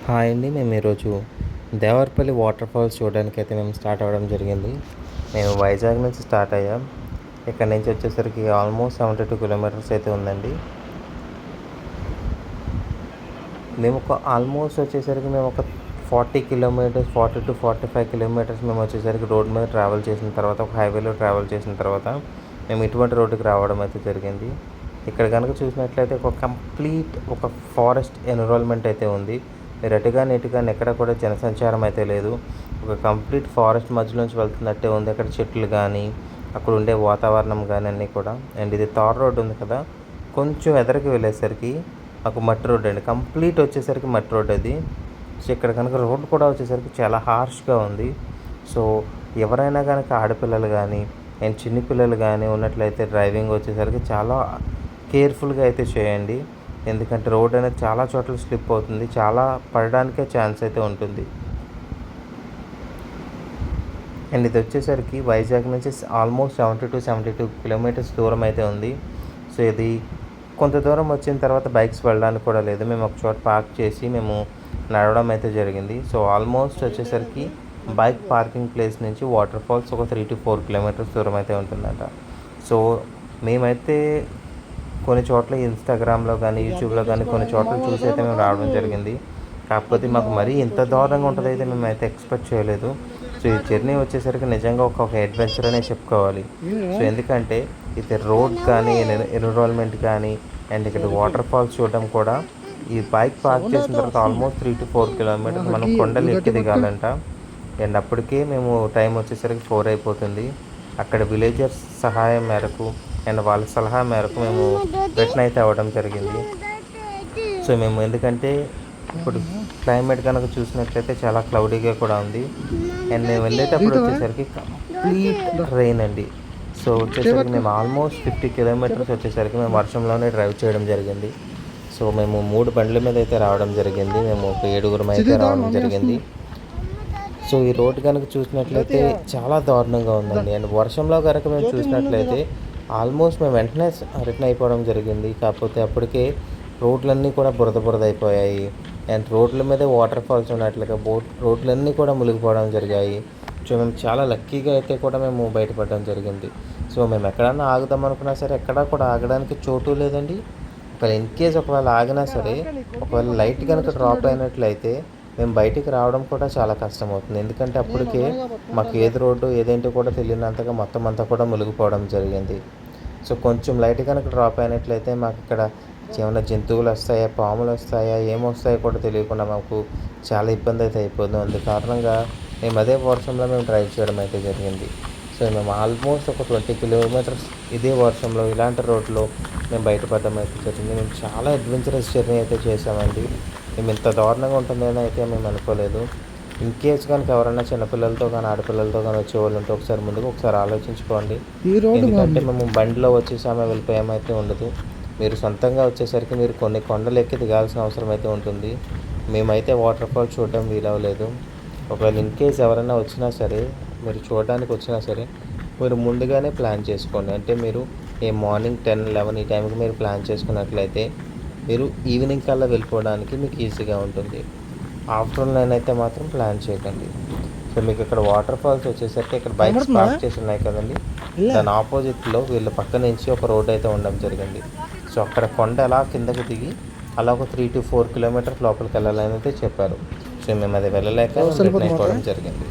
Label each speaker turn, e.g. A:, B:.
A: Hi అండి. మేము ఈరోజు దేవరపల్లి వాటర్ ఫాల్స్ చూడడానికి అయితే మేము స్టార్ట్ అవ్వడం జరిగింది. మేము వైజాగ్ నుంచి స్టార్ట్ అయ్యాం. ఇక్కడ నుంచి వచ్చేసరికి ఆల్మోస్ట్ 72 కిలోమీటర్స్ అయితే ఉందండి. మేము ఆల్మోస్ట్ వచ్చేసరికి మేము ఒక 40 కిలోమీటర్స్ 40 to 45 కిలోమీటర్స్ మేము వచ్చేసరికి రోడ్ మీద ట్రావెల్ చేసిన తర్వాత, ఒక హైవేలో ట్రావెల్ చేసిన తర్వాత మేము ఇటువంటి రోడ్డుకి రావడం అయితే జరిగింది. ఇక్కడ కనుక చూసినట్లయితే ఒక ఫారెస్ట్ ఎన్విరాన్మెంట్ అయితే ఉంది. మీరు ఇటుగాని ఎక్కడ కూడా జనసంచారం అయితే లేదు. ఒక కంప్లీట్ ఫారెస్ట్ మధ్యలోంచి వెళ్తున్నట్టే ఉంది. అక్కడ చెట్లు కానీ, అక్కడ ఉండే వాతావరణం కానీ అన్నీ కూడా. అండ్ ఇది తార్ రోడ్ ఉంది కదా, కొంచెం ఎదరికి వెళ్ళేసరికి మాకు మట్టి రోడ్ అండి. కంప్లీట్ వచ్చేసరికి మట్టి రోడ్ అది. సో ఇక్కడ కనుక రోడ్ కూడా వచ్చేసరికి చాలా హార్ష్గా ఉంది. సో ఎవరైనా కనుక ఆడపిల్లలు కానీ అండ్ చిన్నపిల్లలు కానీ ఉన్నట్లయితే డ్రైవింగ్ వచ్చేసరికి చాలా కేర్ఫుల్గా అయితే చేయండి. ఎందుకంటే రోడ్ అనేది చాలా చోట్ల స్లిప్ అవుతుంది, చాలా పడడానికే ఛాన్స్ అయితే ఉంటుంది. అండ్ ఇది వచ్చేసరికి వైజాగ్ నుంచి ఆల్మోస్ట్ 72 కిలోమీటర్స్ దూరం అయితే ఉంది. సో ఇది కొంత దూరం వచ్చిన తర్వాత బైక్స్ వెళ్ళడానికి కూడా లేదు. మేము ఒక చోట పార్క్ చేసి మేము నడవడం అయితే జరిగింది. సో ఆల్మోస్ట్ వచ్చేసరికి బైక్ పార్కింగ్ ప్లేస్ నుంచి వాటర్ ఫాల్స్ ఒక 3 to 4 కిలోమీటర్స్ దూరం అయితే ఉంటుందట. సో మేమైతే కొన్ని చోట్ల ఇన్స్టాగ్రామ్లో కానీ, యూట్యూబ్లో కానీ కొన్ని చోట్ల చూసి అయితే మేము రావడం జరిగింది. కాకపోతే మాకు మరీ ఇంత దారుణంగా ఉంటుందైతే మేమైతే ఎక్స్పెక్ట్ చేయలేదు. సో ఈ జర్నీ వచ్చేసరికి నిజంగా ఒక అడ్వెంచర్ అనే చెప్పుకోవాలి. సో ఎందుకంటే ఇది రోడ్ కానీ, ఎన్విరాన్మెంట్ కానీ అండ్ ఇక్కడ వాటర్ ఫాల్స్ చూడడం కూడా, ఈ బైక్ పార్క్ చేసిన తర్వాత ఆల్మోస్ట్ 3 to 4 కిలోమీటర్స్ మనం కొండలు ఎక్కి దిగాలంట. అండ్ అప్పటికే మేము టైం వచ్చేసరికి 4 అయిపోతుంది. అక్కడ విలేజర్స్ సహాయం మేరకు అండ్ వాళ్ళ సలహా మేరకు మేము రిటర్న్ అయితే అవ్వడం జరిగింది. సో మేము ఎందుకంటే ఇప్పుడు క్లైమేట్ కనుక చూసినట్లయితే చాలా క్లౌడీగా కూడా ఉంది. అండ్ మేము వెళ్ళేటప్పుడు వచ్చేసరికి కంప్లీట్ రెయిన్ అండి. సో వచ్చేసరికి మేము ఆల్మోస్ట్ 50 కిలోమీటర్స్ వచ్చేసరికి మేము వర్షంలోనే డ్రైవ్ చేయడం జరిగింది. సో మేము 3 బండ్ల మీద అయితే రావడం జరిగింది. మేము ఒక 7 అయితే రావడం జరిగింది. సో ఈ రోడ్ కనుక చూసినట్లయితే చాలా దారుణంగా ఉందండి. అండ్ వర్షంలో కనుక మేము చూసినట్లయితే ఆల్మోస్ట్ మేము వెంటనే రిటర్న్ అయిపోవడం జరిగింది. కాకపోతే అప్పటికే రోడ్లన్నీ కూడా బురద అయిపోయాయి. అండ్ రోడ్ల మీద వాటర్ ఫాల్స్ ఉన్నట్లుగా రోడ్లన్నీ కూడా మునిగిపోవడం జరిగాయి. సో మేము చాలా లక్కీగా అయితే కూడా మేము బయటపడడం జరిగింది. సో మేము ఎక్కడన్నా ఆగుదాం అనుకున్నా సరే ఎక్కడా కూడా ఆగడానికి చోటు లేదండి. ఒకవేళ ఆగినా సరే, ఒకవేళ లైట్ కనుక డ్రాప్ అయినట్లయితే మేము బయటికి రావడం కూడా చాలా కష్టం అవుతుంది. ఎందుకంటే అప్పటికే మాకు ఏది రోడ్డు ఏదేంటో కూడా తెలియనంతగా మొత్తం అంతా కూడా మునిగిపోవడం జరిగింది. సో కొంచెం లైట్ కనుక డ్రాప్ అయినట్లయితే మాకు ఇక్కడ ఏమైనా జంతువులు వస్తాయా, పాములు వస్తాయా, ఏమొస్తాయో కూడా తెలియకుండా మాకు చాలా ఇబ్బంది అయితే అయిపోతుంది. అందు కారణంగా మేము అదే వర్షంలో మేము డ్రైవ్ చేయడం అయితే జరిగింది. సో మేము ఆల్మోస్ట్ ఒక 20 కిలోమీటర్స్ ఇదే వర్షంలో ఇలాంటి రోడ్లో మేము బయటపడడం అయితే జరిగింది. మేము చాలా అడ్వెంచరస్ జర్నీ అయితే చేసామండి. మేము ఇంత దారుణంగా ఉంటుందని అయితే మేము అనుకోలేదు. ఇన్ కేస్ కనుక ఎవరైనా చిన్నపిల్లలతో కానీ, ఆడపిల్లలతో కానీ వచ్చేవాళ్ళు ఉంటే ఒకసారి ఆలోచించుకోండి. ఎందుకంటే మేము బండిలో వచ్చేసామే వెళ్ళిపోయామైతే ఉండదు. మీరు సొంతంగా వచ్చేసరికి మీరు కొన్ని కొండలు ఎక్కి దిగాల్సిన అవసరం అయితే ఉంటుంది. మేమైతే వాటర్ ఫాల్ చూడడం వీలవలేదు. ఒకవేళ ఇన్ కేస్ ఎవరైనా వచ్చినా సరే, మీరు చూడడానికి వచ్చినా సరే మీరు ముందుగానే ప్లాన్ చేసుకోండి. అంటే మీరు మార్నింగ్ 10-11 ఈ టైంకి మీరు ప్లాన్ చేసుకున్నట్లయితే మీరు ఈవినింగ్ కల్లా వెళ్ళిపోవడానికి మీకు ఈజీగా ఉంటుంది. ఆఫ్టర్నూన్ అయితే మాత్రం ప్లాన్ చేయకండి. సో మీకు ఇక్కడ వాటర్ ఫాల్స్ వచ్చేసరికి ఇక్కడ బైక్స్ పార్క్ చేసి ఉన్నాయి కదండి, దాని ఆపోజిట్లో వీళ్ళ పక్క నుంచి ఒక రోడ్ అయితే ఉండడం జరిగింది. సో అక్కడ కొండ అలా కిందకి దిగి అలా ఒక 3 to 4 కిలోమీటర్స్ లోపలికి వెళ్ళాలని అయితే చెప్పారు. సో మేము అది వెళ్ళలేక రిటర్న్ అయిపోవడం జరిగింది.